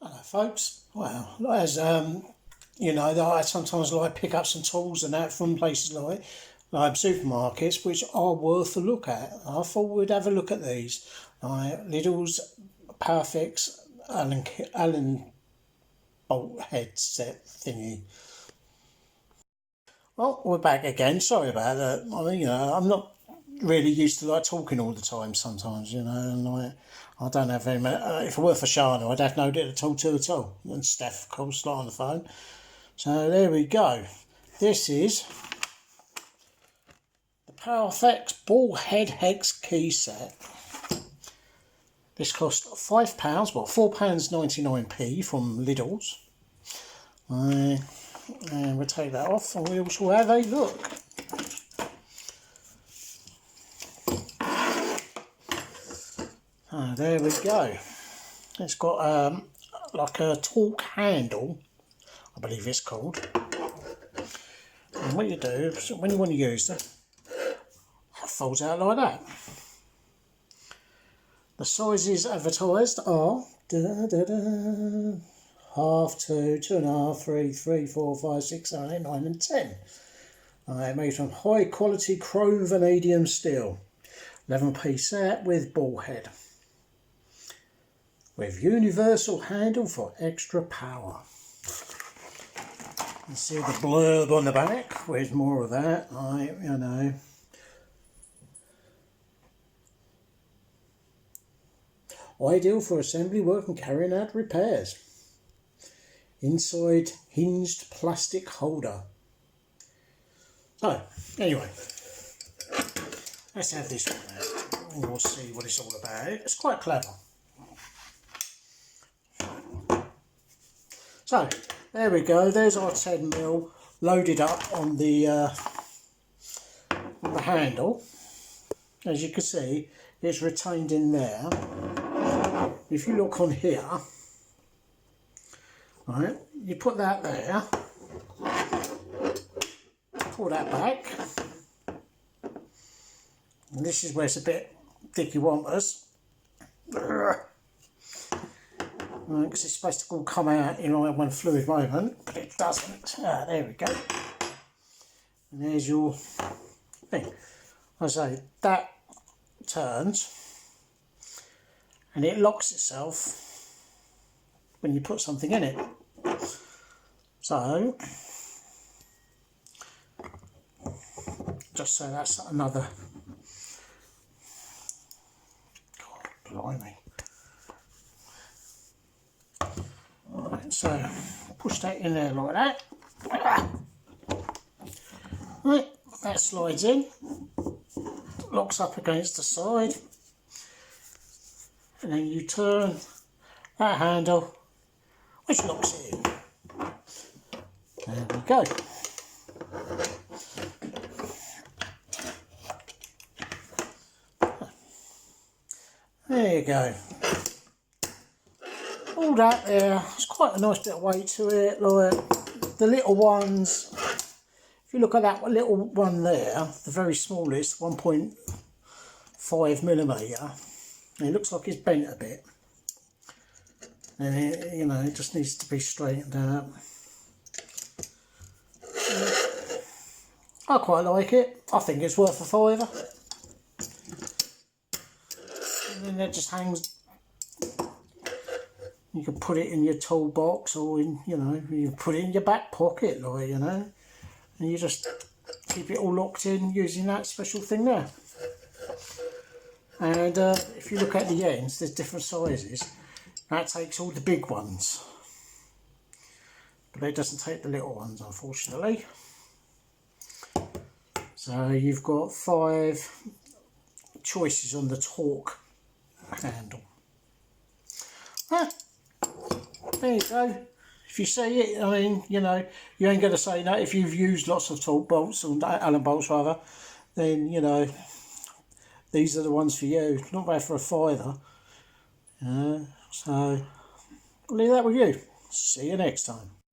Hello folks, well, as you know, I sometimes like pick up some tools and that from places like supermarkets, which are worth a look at. I thought we'd have a look at these. Lidl's PowerFix Allan bolt head set thingy. Well, we're back again. Sorry about that. I mean, I'm not really used to talking all the time sometimes, and I don't have very many. If it were for Shana, I'd have no to talk to at all. And Steph, of course, not on the phone. So there we go. This is the PowerFix ball head hex key set. This cost £5, well, £4.99 from Lidl's. And we'll take that off and we shall have a look. There we go. It's got like a torque handle, I believe it's called. And what you do is when you want to use it folds out like that. The sizes advertised are 1/2, 2, 2.5, 3, 3, 4, 5, 6, 7, 8, 9 and 10. Made from high quality chrome vanadium steel. 11p set with ball head. With universal handle for extra power. You see the blurb on the back, where's more of that, Ideal for assembly work and carrying out repairs. Inside hinged plastic holder. So, anyway, let's have this one out and we'll see what it's all about. It's quite clever. So, there we go, there's our 10mm loaded up on the handle. As you can see, it's retained in there. If you look on here, right, you put that there, pull that back, and this is where it's a bit dicky wampus. Because it's supposed to all come out in one fluid moment, but it doesn't. There we go. And there's your thing. I say that turns and it locks itself when you put something in it. So, just so that's another. God, blimey. So push that in there like that. Right, that slides in, locks up against the side, and then you turn that handle, which locks it in. There we go. There you go. All that there, it's quite a nice bit of weight to it. Like the little ones, if you look at that little one there, the very smallest, 1.5mm, it looks like it's bent a bit. And it, it just needs to be straightened out. I quite like it. I think it's worth a £5. And then it just hangs. You can put it in your toolbox, or in, you put it in your back pocket, and you just keep it all locked in using that special thing there. And if you look at the ends, there's different sizes. That takes all the big ones, but it doesn't take the little ones, unfortunately. So you've got 5 choices on the torque handle. There you go. If you see it, you ain't going to say no. If you've used lots of torque bolts, or Allen bolts rather, then, these are the ones for you. Not bad for a £5. So, I'll leave that with you. See you next time.